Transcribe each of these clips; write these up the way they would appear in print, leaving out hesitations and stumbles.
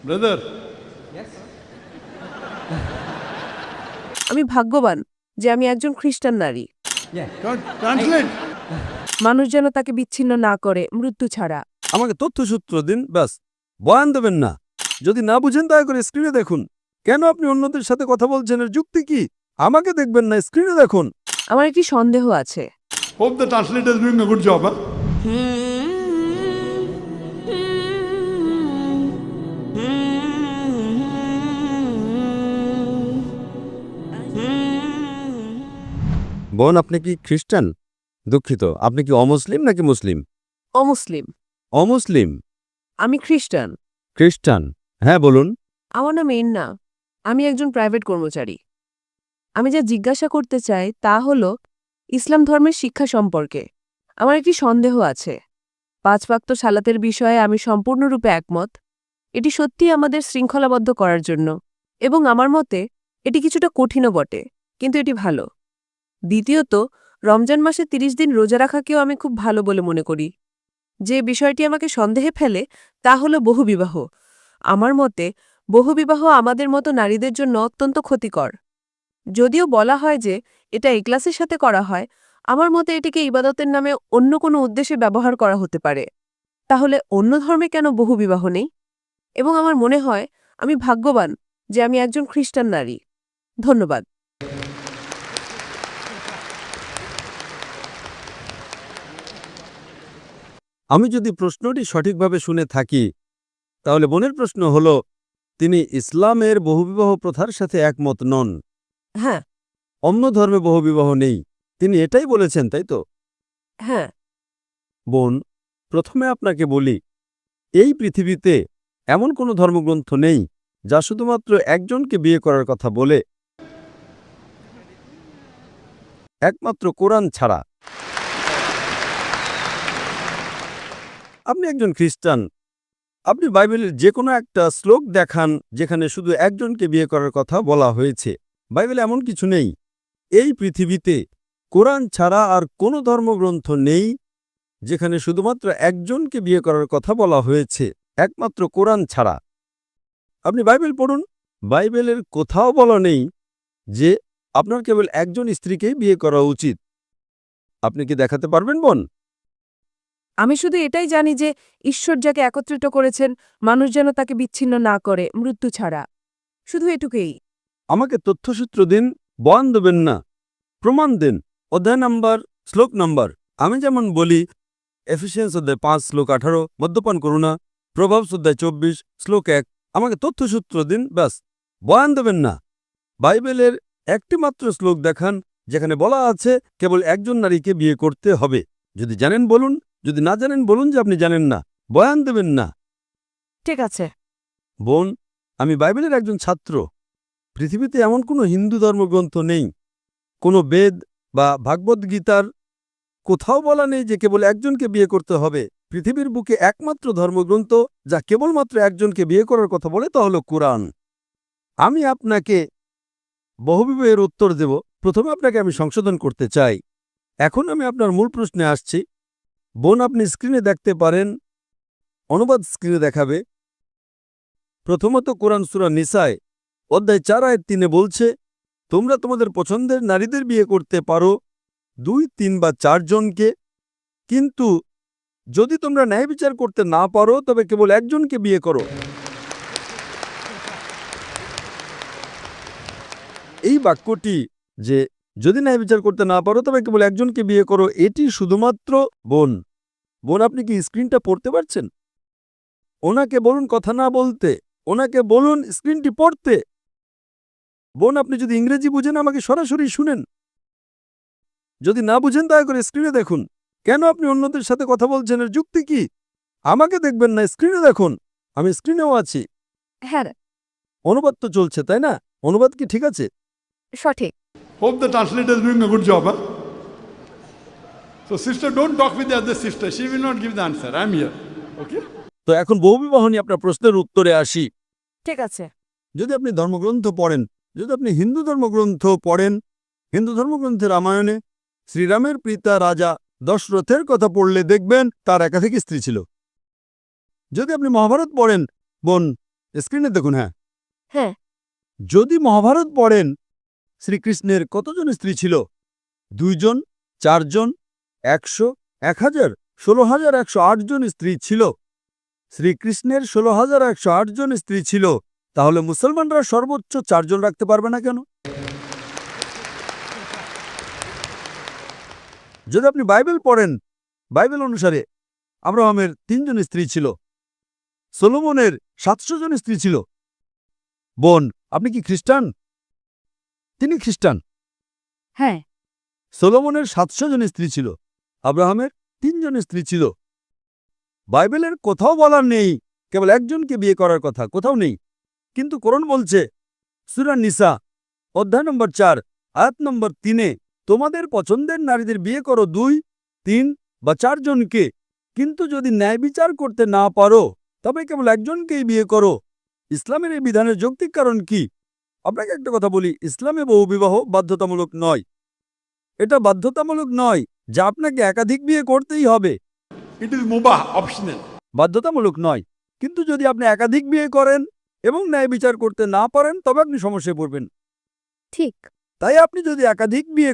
Brother, আমি ভাগ্যবান যে আমি একজন খ্রিস্টান নারী। translate. মানুষ যেন তাকে বিচ্ছিন্ন না করে মৃত্যু ছাড়া। আমাকে তথ্যসূত্র দিন, ব্যাস। বয়ান দেবেন না। যদি না বুঝেন দয়া করে স্ক্রিনে দেখুন। কেন আপনি অন্যদের সাথে কথা বলছেন, এর যুক্তি কি? আমাকে দেখবেন না, স্ক্রিনে দেখুন। আমার একটি সন্দেহ আছে। Hope the translator is doing a good job. Huh? বোন, আপনি কি খ্রিস্টান? দুঃখিত, আপনি কি অমুসলিম নাকি মুসলিম? অমুসলিম। অমুসলিম। আমি খ্রিস্টান। খ্রিস্টান, হ্যাঁ বলুন। আমার নাম এন্না। আমি একজন প্রাইভেট কর্মচারী। আমি যা জিজ্ঞাসা করতে চাই তা হল ইসলাম ধর্মের শিক্ষা সম্পর্কে আমার একটি সন্দেহ আছে। 5 ওয়াক্ত সালাতের বিষয়ে আমি সম্পূর্ণরূপে একমত। এটি সত্যিই আমাদের শৃঙ্খলাবদ্ধ করার জন্য, এবং আমার মতে এটি কিছুটা কঠিনও বটে, কিন্তু এটি ভালো। দ্বিতীয়ত, রমজান মাসে 30 দিন রোজা রাখাকেও আমি খুব ভালো বলে মনে করি। যে বিষয়টি আমাকে সন্দেহে ফেলে তা হল বহুবিবাহ। আমার মতে বহুবিবাহ আমাদের মতো নারীদের জন্য অত্যন্ত ক্ষতিকর। যদিও বলা হয় যে এটা ইখলাসের সাথে করা হয়, আমার মতে এটিকে ইবাদতের নামে অন্য কোনো উদ্দেশ্যে ব্যবহার করা হতে পারে। তাহলে অন্য ধর্মে কেন বহুবিবাহ নেই? এবং আমার মনে হয় আমি ভাগ্যবান যে আমি একজন খ্রিস্টান নারী। ধন্যবাদ। আমি যদি প্রশ্নটি সঠিকভাবে শুনে থাকি, তাহলে বোনের প্রশ্ন হল, তিনি ইসলামের বহুবিবাহ প্রথার সাথে একমত নন। হ্যাঁ। অন্য ধর্মে বহুবিবাহ নেই, তিনি এটাই বলেছেন, তাই তো? হ্যাঁ। বোন, প্রথমে আপনাকে বলি, এই পৃথিবীতে এমন কোনো ধর্মগ্রন্থ নেই যা শুধুমাত্র একজনকে বিয়ে করার কথা বলে, একমাত্র কোরআন ছাড়া। আপনি একজন খ্রিস্টান, আপনি বাইবেলের যে কোনো একটা শ্লোক দেখান যেখানে শুধু একজনকে বিয়ে করার কথা বলা হয়েছে। বাইবেলে এমন কিছু নেই। এই পৃথিবীতে কোরআন ছাড়া আর কোনো ধর্মগ্রন্থ নেই যেখানে শুধুমাত্র একজনকে বিয়ে করার কথা বলা হয়েছে, একমাত্র কোরআন ছাড়া। আপনি বাইবেল পড়ুন, বাইবেলের কোথাও বলা নেই যে আপনার কেবল একজন স্ত্রীকেই বিয়ে করা উচিত। আপনি কি দেখাতে পারবেন, বোন? আমি শুধু এটাই জানি যে ঈশ্বর যাকে একত্রিত করেছেন মানুষ যেন তাকে বিচ্ছিন্ন না করে মৃত্যু ছাড়া। শুধু এটুকুই। আমাকে তথ্যসূত্র দিন, বয়ান দেবেন না। প্রমাণ দিন, অধ্যায় নাম্বার, শ্লোক নাম্বার। আমি যেমন বলি, এফিসিয়েন্স অধ্যায় 5 শ্লোক 18, মদ্যপান করো না। প্রভাবস অধ্যায় 24 শ্লোক 1। আমাকে তথ্যসূত্র দিন, ব্যাস। বয়ান দেবেন না। বাইবেলের একটি মাত্র শ্লোক দেখান যেখানে বলা আছে কেবল একজন নারীকে বিয়ে করতে হবে। যদি জানেন বলুন, যদি না জানেন বলুন যে আপনি জানেন না। বয়ান দেবেন না। ঠিক আছে। বোন, আমি বাইবেলের একজন ছাত্র। পৃথিবীতে এমন কোনো হিন্দু ধর্মগ্রন্থ নেই, কোনো বেদ বা ভাগবত গীতার কোথাও বলা নেই যে কেবল একজনকে বিয়ে করতে হবে। পৃথিবীর বুকে একমাত্র ধর্মগ্রন্থ যা কেবলমাত্র একজনকে বিয়ে করার কথা বলে তা হলো কোরআন। আমি আপনাকে বহুবিবাহের উত্তর দেব। প্রথমে আপনাকে আমি সংশোধন করতে চাই। এখন আমি আপনার মূল প্রশ্নে আসছি। বোন, আপনি স্ক্রিনে দেখতে পারেন, অনুবাদ স্ক্রিনে দেখাবে। প্রথমত কোরআন সূরা নিসায় অধ্যায় 4 আয়াত 3 বলছে, তোমরা তোমাদের পছন্দের নারীদের বিয়ে করতে পারো 2, 3 বা 4 জনকে, কিন্তু যদি তোমরা ন্যায় বিচার করতে না পারো তবে কেবল একজনকে বিয়ে করো। এই বাক্যটি যে যদি ন্যায় বিচার করতে না পারো তবে কেবল একজনকে বিয়ে করো, এটি শুধুমাত্র বোন। বোন, আপনি কি স্ক্রিনটা পড়তে পারছেন? ওনাকে বলুন কথা না বলতে, ওনাকে বলুন স্ক্রিনটি পড়তে। বোন, আপনি যদি ইংরেজি বুঝেন আমাকে সরাসরি শুনেন, যদি না বুঝেন দয়া করে স্ক্রিনে দেখুন। কেন আপনি অন্যদের সাথে কথা বলছেন, এর যুক্তি কি? আমাকে দেখবেন না, স্ক্রিনে দেখুন। আমি স্ক্রিনেও আছি। হ্যাঁ, অনুবাদ তো চলছে, তাই না? অনুবাদ কি ঠিক আছে? সঠিক। Hope the translator is doing a good job. Huh? So sister, don't talk with the other sister. She will not give the answer. I'm here. Okay? তো এখন বহুবিবাহ নিয়ে আপনার প্রশ্নের উত্তরে আসি। ঠিক আছে। যদি আপনি ধর্মগ্রন্থ পড়েন, যদি আপনি হিন্দু ধর্মগ্রন্থ পড়েন, হিন্দু ধর্মগ্রন্থের রামায়ণে শ্রীরামের পিতা রাজা দশরথের কথা পড়লে দেখবেন তার একাধিক স্ত্রী ছিল। যদি আপনি মহাভারত পড়েন, বোন, স্ক্রিনে দেখুন। হ্যাঁ, হ্যাঁ। যদি মহাভারত পড়েন, শ্রীকৃষ্ণের কতজন স্ত্রী ছিল? 2 জন, 4 জন, 100, 1000, 16,108 জন স্ত্রী ছিল। শ্রীকৃষ্ণের 16,108 জন স্ত্রী ছিল, তাহলে মুসলমানরা সর্বোচ্চ 4 জন রাখতে পারবে না কেন? যদি আপনি বাইবেল পড়েন, বাইবেল অনুসারে আব্রাহামের 3 জন স্ত্রী ছিল, সলোমনের 700 জন স্ত্রী ছিল। বোন, আপনি কি খ্রিস্টান? তিনি খ্রিস্টান। হ্যাঁ। সলোমনের 700 জন স্ত্রী ছিল, আব্রাহামের 3 জন স্ত্রী ছিল। বাইবেলের কোথাও বলার নেই কেবল একজনকে বিয়ে করার কথা, কোথাও নেই। কিন্তু কোরআন বলছে সূরা নিসা অধ্যায় নম্বর 4 আয়াত নম্বর 3-এ, তোমাদের পছন্দের নারীদের বিয়ে করো 2, 3 বা 4 জনকে, কিন্তু যদি ন্যায় বিচার করতে না পারো তবে কেবল একজনকেই বিয়ে করো। ইসলামের এই বিধানের যৌক্তিক কারণ কি? আপনাকে একটা কথা বলি, ইসলামে বহুবিবাহ বাধ্যতামূলক নয়। এটা বাধ্যতামূলক নয় যা আপনাকে একাধিক বিয়ে করতেই হবে, It is mubah, optional. বাধ্যতামূলক নয়। কিন্তু যদি আপনি একাধিক বিয়ে করেন এবং ন্যায় বিচার করতে না পারেন তবে আপনি সমস্যায় পড়বেন। ঠিক। তাই আপনি যদি একাধিক বিয়ে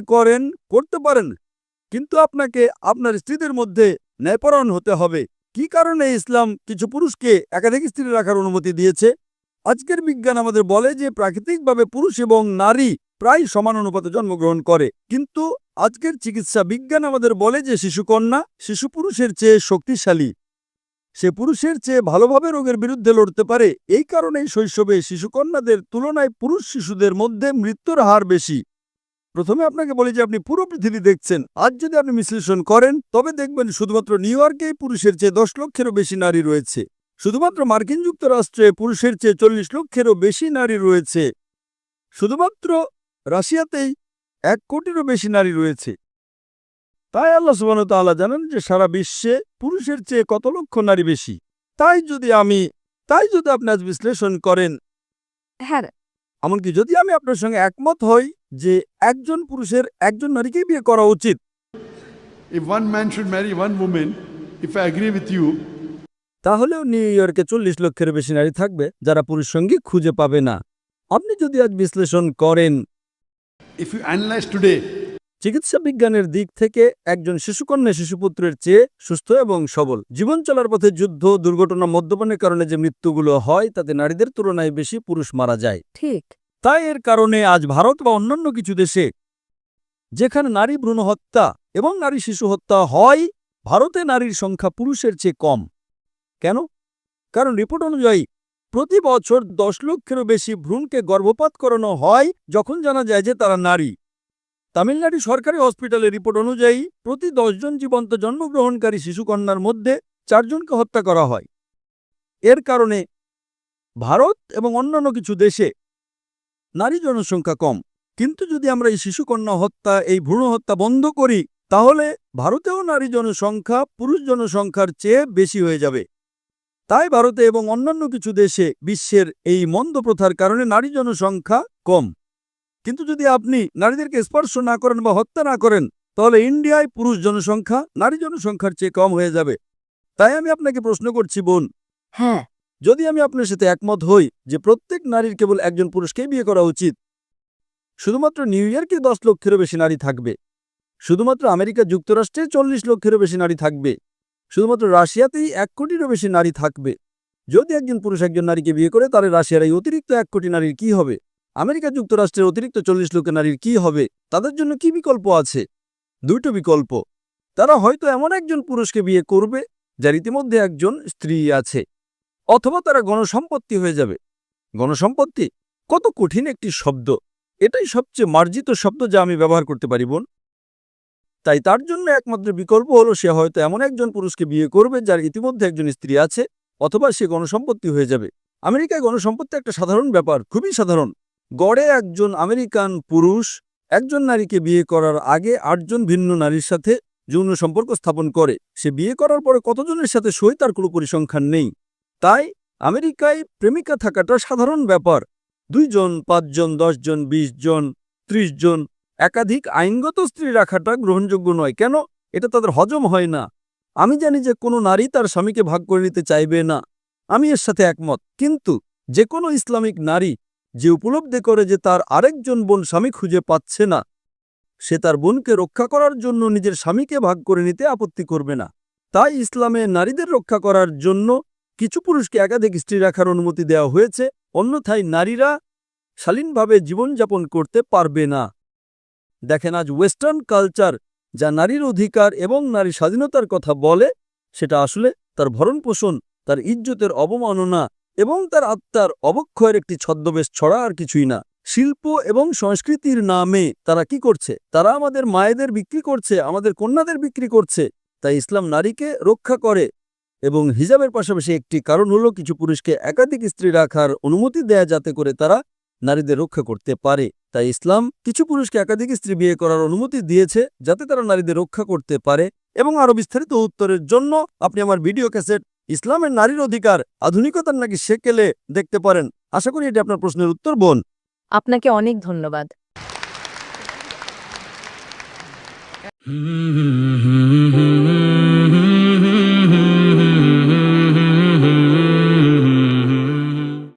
করতে পারেন, কিন্তু আপনাকে আপনার স্ত্রীদের মধ্যে ন্যায়পরায়ণ হতে হবে। কি কারণে ইসলাম কিছু পুরুষকে একাধিক স্ত্রী রাখার অনুমতি দিয়েছে? আজকের বিজ্ঞান আমাদের বলে যে প্রাকৃতিকভাবে পুরুষ এবং নারী প্রায় সমান অনুপাতে জন্মগ্রহণ করে, কিন্তু আজকের চিকিৎসা বিজ্ঞান আমাদের বলে যে শিশুকন্যা শিশু পুরুষের চেয়ে শক্তিশালী, সে পুরুষের চেয়ে ভালোভাবে রোগের বিরুদ্ধে লড়তে পারে। এই কারণেই শৈশবে শিশুকন্যাদের তুলনায় পুরুষ শিশুদের মধ্যে মৃত্যুর হার বেশি। প্রথমে আপনাকে বলি যে আপনি পুরো পৃথিবী দেখছেন, আজ যদি আপনি বিশ্লেষণ করেন তবে দেখবেন শুধুমাত্র নিউ ইয়র্কেই পুরুষের চেয়ে 10 লক্ষেরও বেশি নারী রয়েছে। শুধুমাত্র মার্কিন যুক্তরাষ্ট্রে পুরুষের চেয়ে 40 লক্ষেরও বেশি নারী রয়েছে। শুধুমাত্র রাশিয়াতেই 1 কোটিরও বেশি নারী রয়েছে। তাই আল্লাহ সুবহানাহু ওয়া তাআলা জানেন যে সারা বিশ্বে পুরুষের চেয়ে কত লক্ষ নারী বেশি। তাই যদি আপনি আজ বিশ্লেষণ করেন, হ্যাঁ। এমনকি যদি আমি আপনার সঙ্গে একমত হই যে একজন পুরুষের একজন নারীকেই বিয়ে করা উচিত, If one man should marry one woman, if I agree with you, তাহলেও নিউ ইয়র্কে 40 লক্ষের বেশি নারী থাকবে যারা পুরুষ সঙ্গী খুঁজে পাবে না। আপনি যদি আজ বিশ্লেষণ করেন, if you analyze today, চিকিৎসা বিজ্ঞানের দিক থেকে একজন শিশুকন্যা শিশুপুত্রের চেয়ে সুস্থ এবং সবল। জীবন চলার পথে যুদ্ধ, দুর্ঘটনা, মদ্যপানের কারণে যে মৃত্যুগুলো হয় তাতে নারীদের তুলনায় বেশি পুরুষ মারা যায়। ঠিক। তাই এর কারণে আজ ভারত বা অন্যান্য কিছু দেশে যেখানে নারী ভ্রূণ হত্যা এবং নারী শিশু হত্যা হয়, ভারতে নারীর সংখ্যা পুরুষের চেয়ে কম। কেন? কারণ রিপোর্ট অনুযায়ী প্রতি বছর 10 লক্ষেরও বেশি ভ্রূণকে গর্ভপাত করানো হয় যখন জানা যায় যে তারা নারী। তামিলনাড়ু সরকারি হসপিটালের রিপোর্ট অনুযায়ী প্রতি 10 জন জীবন্ত জন্মগ্রহণকারী শিশুকন্যার মধ্যে 4 জনকে হত্যা করা হয়। এর কারণে ভারত এবং অন্যান্য কিছু দেশে নারী জনসংখ্যা কম। কিন্তু যদি আমরা এই শিশুকন্যা হত্যা, এই ভ্রূণ হত্যা বন্ধ করি, তাহলে ভারতেও নারী জনসংখ্যা পুরুষ জনসংখ্যার চেয়ে বেশি হয়ে যাবে। তাই ভারতে এবং অন্যান্য কিছু দেশে বিশ্বের এই মন্দ প্রথার কারণে নারী জনসংখ্যা কম। কিন্তু যদি আপনি নারীদেরকে স্পর্শ না করেন বা হত্যা না করেন, তাহলে ইন্ডিয়ায় পুরুষ জনসংখ্যা নারী জনসংখ্যার চেয়ে কম হয়ে যাবে। তাই আমি আপনাকে প্রশ্ন করছি বোন, হ্যাঁ। যদি আমি আপনার সাথে একমত হই যে প্রত্যেক নারীর কেবল একজন পুরুষকেই বিয়ে করা উচিত, শুধুমাত্র নিউ ইয়র্কে 10 লক্ষেরও বেশি নারী থাকবে, শুধুমাত্র আমেরিকা যুক্তরাষ্ট্রে 40 লক্ষেরও বেশি নারী থাকবে, শুধুমাত্র রাশিয়াতেই 1 কোটিরও বেশি নারী থাকবে। যদি একজন পুরুষ একজন নারীকে বিয়ে করে, তাহলে রাশিয়ার এই অতিরিক্ত 1 কোটি নারীর কি হবে? আমেরিকা যুক্তরাষ্ট্রের অতিরিক্ত 40 লক্ষ নারীর কি হবে? তাদের জন্য কি বিকল্প আছে? 2টো বিকল্প। তারা হয়তো এমন একজন পুরুষকে বিয়ে করবে যার ইতিমধ্যে একজন স্ত্রী আছে, অথবা তারা গণসম্পত্তি হয়ে যাবে। গণসম্পত্তি কত কঠিন একটি শব্দ! এটাই সবচেয়ে মার্জিত শব্দ যা আমি ব্যবহার করতে পারি বোন। তাই তার জন্য একমাত্র বিকল্প হলো সে হয়তো এমন একজন পুরুষকে বিয়ে করবে যার ইতিমধ্যে একজন স্ত্রী আছে, অথবা সে গণসম্পত্তি হয়ে যাবে। আমেরিকায় গণসম্পত্তি একটা সাধারণ ব্যাপার, খুবই সাধারণ। গড়ে একজন আমেরিকান পুরুষ একজন নারীকে বিয়ে করার আগে 8 জন ভিন্ন নারীর সাথে যৌন সম্পর্ক স্থাপন করে। সে বিয়ে করার পরে কতজনের সাথে সই তার কোনো পরিসংখ্যান নেই। তাই আমেরিকায় প্রেমিকা থাকাটা সাধারণ ব্যাপার। 2 জন, 5 জন, 10 জন, 20 জন, 30 জন, একাধিক আইনগত স্ত্রী রাখাটা গ্রহণযোগ্য নয়। কেন? এটা তাদের হজম হয় না। আমি জানি যে কোনো নারী তার স্বামীকে ভাগ করে নিতে চাইবে না, আমি এর সাথে একমত। কিন্তু যে কোনো ইসলামিক নারী যে উপলব্ধি করে যে তার আরেকজন বোন স্বামী খুঁজে পাচ্ছে না, সে তার বোনকে রক্ষা করার জন্য নিজের স্বামীকে ভাগ করে নিতে আপত্তি করবে না। তাই ইসলামে নারীদের রক্ষা করার জন্য কিছু পুরুষকে একাধিক স্ত্রী রাখার অনুমতি দেওয়া হয়েছে, অন্যথায় নারীরা শালীনভাবে জীবনযাপন করতে পারবে না। দেখেন, আজ ওয়েস্টার্ন কালচার যা নারীর অধিকার এবং নারী স্বাধীনতার কথা বলে, সেটা আসলে তার ভরণপোষণ, তার ইজ্জতের অবমাননা এবং তার আত্মার অবক্ষয়ের একটি ছদ্মবেশ ছড়া আর কিছুই না। শিল্প এবং সংস্কৃতির নামে তারা কি করছে? তারা আমাদের মায়েদের বিক্রি করছে, আমাদের কন্যাদের বিক্রি করছে। তাই ইসলাম নারীকে রক্ষা করে এবং হিজাবের পাশাপাশি একটি কারণ হলো কিছু পুরুষকে একাধিক স্ত্রী রাখার অনুমতি দেয়া, যাতে করে তারা নারীদের রক্ষা করতে পারে। তাই ইসলাম কিছু পুরুষকে একাধিক স্ত্রী বিয়ে করার অনুমতি দিয়েছে, যাতে তারা নারীদের রক্ষা করতে পারে। এবং আরও বিস্তারিত উত্তরের জন্য আপনি আমার ভিডিও ক্যাসেট ইসলামের নারীর অধিকার আধুনিকতার নাকি সেকেলে দেখতে পারেন। আশা করি এটি আপনার প্রশ্নের উত্তর, বোন। আপনাকে অনেক ধন্যবাদ।